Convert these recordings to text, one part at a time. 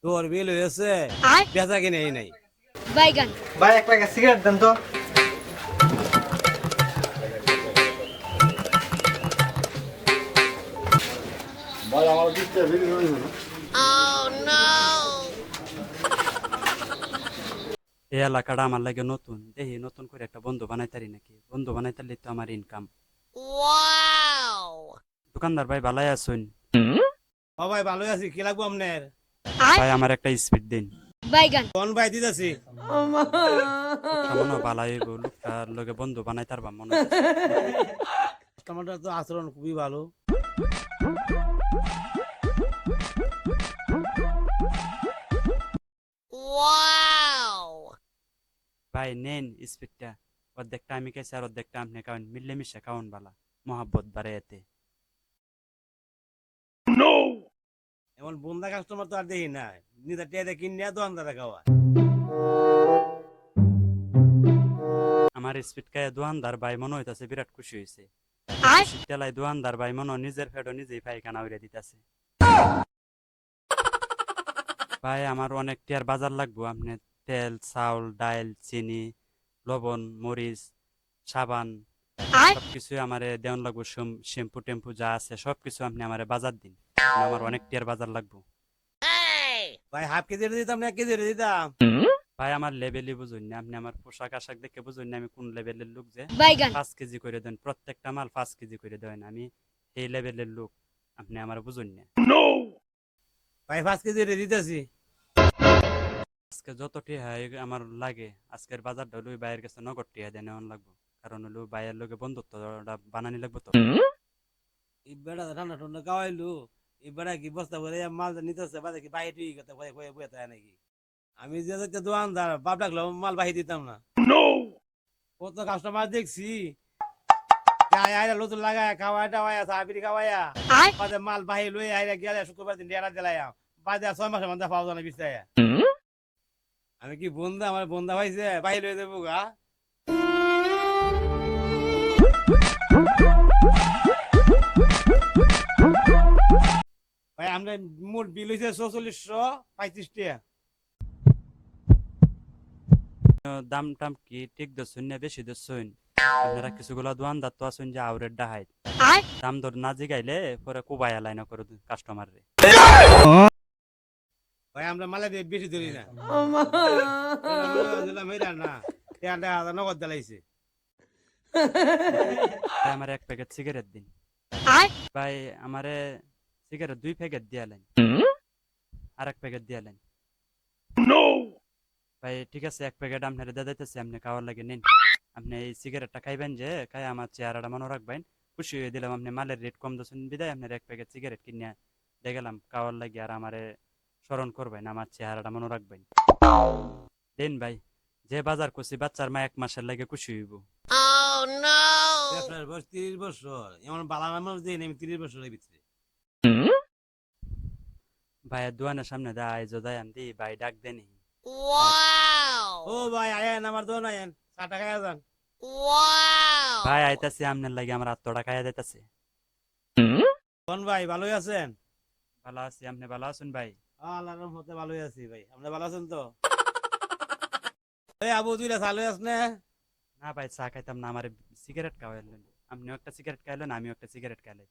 তোর বিল হয়েছে বেচা কিনে নাই বাইগান ভাই এক প্যাকেট সিগারেট দেন তো। ভাই আমার দিকটা ভিডিও হইবে না। এই এলাকাটা আমার লাগে নতুন, দেখি নতুন করে একটা বন্ধু বানাইতারি নাকি। বন্ধু বানাইতারলে তো আমার ইনকাম। দোকানদার ভাই ভালাই আছেন? ও ভাই ভালো আছি, কি লাগবো আপনার? ভাই আমার একটা স্পিড দিন। বাইগান কোন ভাই দিতেছি? মনে হয় ভালাই হইব, লোকটার লগে বন্ধু বানাইতার বা মনে হইতাছে। কাস্টমারটার তো আচরণ খুবই ভালো। ভাই নেন স্পিডটা, অর্ধেকটা আমি খাইছি আর অর্ধেকটা আপনি খাওয়ান, মিললে মিশে খাওয়ান বালা, মহাব্বত বাড়ে এতে। এমন বন্ধা কাস্টমার তো আর দেখি না, নিজের টেয়ে কিনে দোকানদারে খাওয়া। আমার স্পিড খাইয়া দোকানদার ভাই মনে হইতাছে বিরাট খুশি হয়েছে। তেলাই দোকানদার ভাই মনে হয় নিজের ফেডও নিজেই পায়খানা উড়ে দিতেছে। ভাই আমার অনেক টিয়ার বাজার লাগবো, আপনি তেল, চাউল, ডাইল, চিনি, লবণ, মরিচ, সাবান সবকিছু আমারে দেওয়ান লাগবো। শ্যাম্পু টেম্পু যা আছে সবকিছু আপনি আমারে বাজার দিন, আমার অনেক টিয়ার বাজার লাগবো। ভাই হাফ কেজি দিতাম না 1 কেজি দিতাম? ভাই আমার লেভেলই বুঝুন না আপনি, আমার পোশাক আশাক দেখে বুঝুন না আমি কোন লেভেলের লোক। যে বাইগান 5 কেজি করে দেন, প্রত্যেকটা মাল 5 কেজি করে দেন, আমি এই লেভেলের লোক, আপনি আমার বুঝুন না। ভাই 5 কেজি দিতেছি। আজকে যত টিহা আমার লাগে, আজকের বাজারটা হলো বাইরের কাছে নগদ টিহা দেন এমন লাগবো, কারণ হলো বাইরের লোকে বন্ধুত্ব বানানি লাগবো তো। এই বেড়া ঠান্ডা ঠান্ডা খাওয়াইলো, এই বেড়া কি বস্তা ভরে মাল নিতেছে, বাদে কি বাইরে ঠিক কথা কয়ে কয়ে বয়ে তাই নাকি? আমি যে দেখতে দোকানদার বাপ ডাকলো মাল বাহি দিতাম না। কত কাস্টমার দেখছি আইরা লতুন লাগায় খাওয়াই টাওয়াই সাহাবিরি খাওয়াইয়া বাদে মাল বাহি লই আইরা গেলে শুক্রবার দিন ডেরা দিলাইয়া বাদে 6 মাসের মধ্যে পাওয়া যায় না বিছাইয়া। আমি কি বন্ধা, আমার বন্ধা ভাইছে বাহি লই দেবো গা? ভাই আমরা মোট বিল হয়েছে 4435 টাকা। দাম টাম কি ঠিক দছুন না বেশি দছুন? আপনারা কিছুগুলা দোকানদার তো আছেন যে আউরের ডাহাই দাম দর না জিগাইলে পরে কোবায়া লাইন করে কাস্টমার রে। ভাই আমরা মালে দিয়ে বেশি ধরি না, দিলাম এটা না, এটা নগদ দিলাইছে। ভাই আমার 1 প্যাকেট সিগারেট দিন। ভাই আমারে সিগারেট 2 প্যাকেট দিয়ালেন, আর 1 প্যাকেট দিয়ালেন। ভাই ঠিক আছে 1 প্যাকেট আপনার দিয়ে দিতেছি, আপনি খাওয়ার লাগে নিন। আপনি এই সিগারেটটা খাইবেন, যে খাই আমার চেহারাটা মনে রাখবেন, খুশি হয়ে দিলাম। আপনি মালের রেট কম দিচ্ছেন বিদায় আপনার 1 প্যাকেট সিগারেট কিনে দিয়ে গেলাম খাওয়ার লাগে, আর আমারে স্মরণ করবেন, আমার চেহারাটা মনে রাখবেন। দিন ভাই, যে বাজার করছি বাচ্চার মা 1 মাসের লাগে খুশি হইব। ব্যবসার বয়স 30 বছর, এমন বালা মানুষ দিন আমি 30 বছরের ভিতরে। ভাইয়ের দোকানের সামনে দেয় আইজো দেয় আমি দিই, ভাই ডাক দেনি। ও ভাই আয়েন আমার দোন আয়েন, 60 টাকা যান। ভাই আইতাছি আপনার লাগে, আমার 8 টাকা খাইয়া দিতেছে। কোন ভাই ভালোই আছেন? ভালো আছি, আপনি ভালো আছেন ভাই? আল্লাহর রহমতে ভালোই আছি ভাই, আপনি ভালো আছেন তো? এই আবু তুইলা ভালো আছ না? না ভাই চা খাইতাম না, আমার সিগারেট খাওয়াইলেন। আপনিও একটা সিগারেট খাইলেন, আমিও একটা সিগারেট খাইলাই।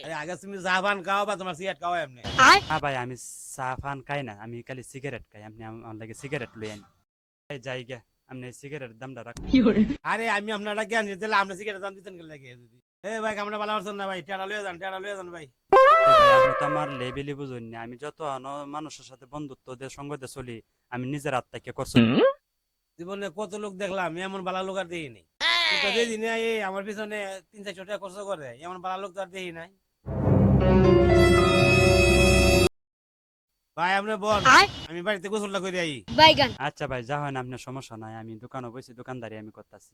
আরে আগে তুমি জাহাবান খাও বা তোমার সিগারেট খাও এমনি? না ভাই আমি চা ফান খাই না, আমি খালি সিগারেট খাই। আপনি আমার লাগে সিগারেট লই আনি। এই যাই গে, আপনি সিগারেটের দামটা রাখুন। আরে আমি আপনারা জ্ঞান দিতে আপনি সিগারেট দাম দিতেন গেলে লাগে যদি। এ ভাই আমরা ভালো আছেন না ভাই? টেড়া লয়ে যান ভাই। এই ভাই আপনি তো আমার লেভেলই বুঝুন না, আমি যত মানুষের সাথে বন্ধুত্ব দিয়ে সঙ্গ দিয়ে চলি, আমি নিজের আত্মাকে করছি। জীবনে কত লোক দেখলাম, এমন ভালো লোক আর দেখি নাই। কিন্তু যে দিনে এই আমার পিছনে 300-400 টাকা খরচ করে, এমন ভালো লোক তো আর দেখি নাই। ভাই আপনি বল, আমি বাড়িতে গোসলটা করে আই। বাইগান আচ্ছা ভাই যা হয় না, আপনার সমস্যা নাই, আমি দোকানে বসে দোকানদারি আমি করতেছি।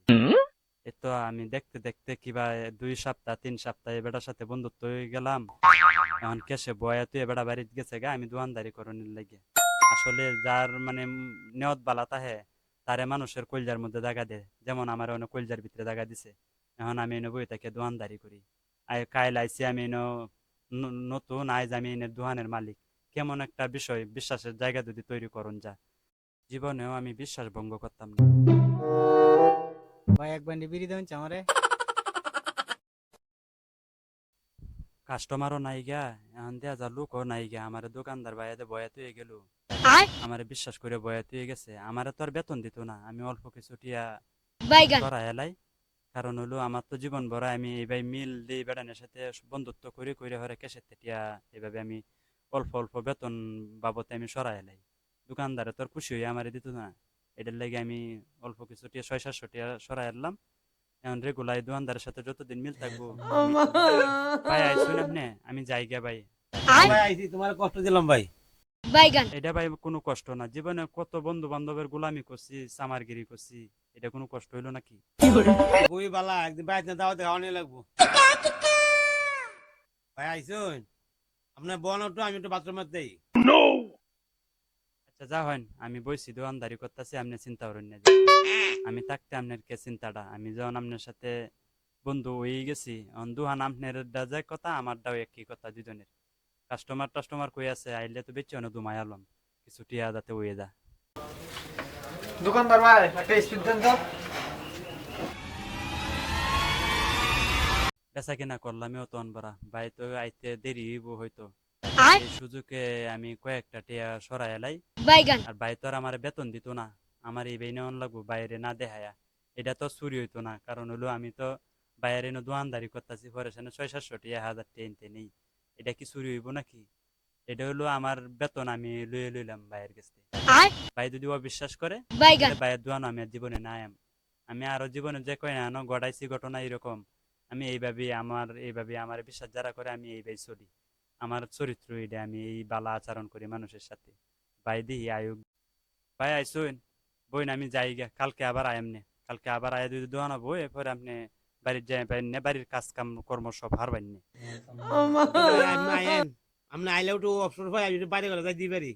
এই তো আমি দেখতে দেখতে কিবা 2 সপ্তাহ 3 সপ্তাহ বেটার সাথে বন্ধুত্ব হয়ে গেলাম। এখন কেসে বয়া তুই বেটা বাড়িতে গেছে গা, আমি দোকানদারি করণের লাগে। আসলে যার মানে নিয়ত বালা তাহে তারে মানুষের কলজার মধ্যে জায়গা দে, যেমন আমার অনেক কলজার ভিতরে জায়গা দিছে। এখন আমি এনে বই থেকে দোকানদারি করি। কাইল আইসি আমি নতুন, আইজ আমি এনে দোকানের মালিক। কেমন একটা বিষয়, বিশ্বাসের জায়গা যদি তৈরি করুন যা, জীবনেও আমি বিশ্বাস ভঙ্গ করতাম না। ভাই এক বান্ডি বিড়ি দেবেন আমারে? কাস্টমারও নাই গা, এখন দেয়া যা লোকও নাই গা, আমার দোকানদার বাইরে বয়াত হয়ে গেল, আমার বিশ্বাস করে বয়াত হয়ে গেছে। আমার তো আর বেতন দিত না, আমি অল্প কিছু টিয়া সরাই এলাই। কারণ হলো আমার তো জীবন ভরা আমি এইভাবে মিল দিই বেড়ানোর সাথে বন্ধুত্ব করে করে হরে কেসের টিয়া এইভাবে আমি অল্প অল্প বেতন বাবদে আমি সরাই এলাই। দোকানদারে তো আর খুশি হয়ে আমার দিত না, এটার লাগে আমি অল্প কিছু টিয়া 600-700 টিয়া সরাই এলাম। এখন রেগুলার দোকানদারের সাথে যতদিন মিল থাকবো। ভাই আইসুন আপনি, আমি যাই গে ভাই। ভাই আইছি, তোমার কষ্ট দিলাম ভাই। এটা ভাই কোনো কষ্ট না, জীবনে কত বন্ধু বান্ধবের গোলামি করছি, সামারগিরি করছি, এটা কোনো কষ্ট হইলো নাকি? খুবই বালা, একদিন বাইরে দাওয়াতে খাওয়ানি লাগবো। ভাই আইসুন, আপনার বোন একটু, আমি একটু বাথরুমের দেই। আচ্ছা যা হয়, আমি বইছি দোকানদারি করতেছি, আপনি চিন্তা করেন না। আমি থাকতে আপনার কে চিন্তাটা, আমি যখন আপনার সাথে বন্ধু হয়ে গেছি, দুহান আপনার যা কথা আমারটাও একই কথা, দুজনের কাস্টমার কই আছে, আইলে তো বেচে অনেক দুমাই আলম কিছু টিয়া যাতে হয়ে যা। দোকানদার ভাই একটা স্পিড দেন তো। বেচা কিনা করলামও তো অনবরা, ভাই তো আইতে দেরি হইব হয়তো, এই সুযোগে আমি কয়েকটা টিয়া সরাই এলাই। আর ভাই তো আর আমার বেতন দিত না, আমার এই বেইনে অন লাগবো বাইরে না দেখায়া, এটা তো চুরি হইতো না। কারণ হলো আমি তো বাইরে দোয়ানদারি করতেছি, পরে সেখানে 600-700 টিয়া 1000 টিয়া এনতে নেই, এটা কি চুরি হইব নাকি? এটা হলো আমার বেতন, আমি লইয়ে লইলাম ভাইয়ের কাছে। ভাই যদি অবিশ্বাস করে তাহলে ভাইয়ের দোয়ানো আমি আর জীবনে নাই। আমি আরো জীবনে যে কয় না গড়াইছি ঘটনা এরকম, আমি এইভাবে আমার বিশ্বাস যারা করে আমি এইভাবে চলি, আমার চরিত্র এটা, আমি এই বালা আচরণ করি মানুষের সাথে। ভাই দিহি আয়ুক, ভাই আইসুন বইন, আমি যাই গে, কালকে আবার আয়ামনে, কালকে আবার আয়া যদি দোয়ানো বই এরপরে আপনি বাড়ির যাই পাইনে, বাড়ির কাজ কাম কর্ম সব হারবাইনে। আপনি আইেন, আপনি আইলে একটু অপশন পাই, আমি একটু বাইরে গেলে যাই দিই পারি।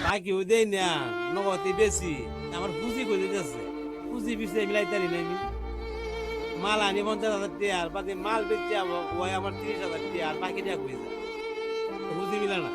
বাকি ও দেই না, নগদই বেশি, আমার পুঁজি করে দিতেছে, পুঁজি পিছিয়ে মিলাইতারি না আমি। মাল আনি 50,000 টাকা, আর বাকি মাল বেচে ওই আমার 30,000 টাকা, আর বাকি টাকা কই যায়, পুঁজি মিলা না।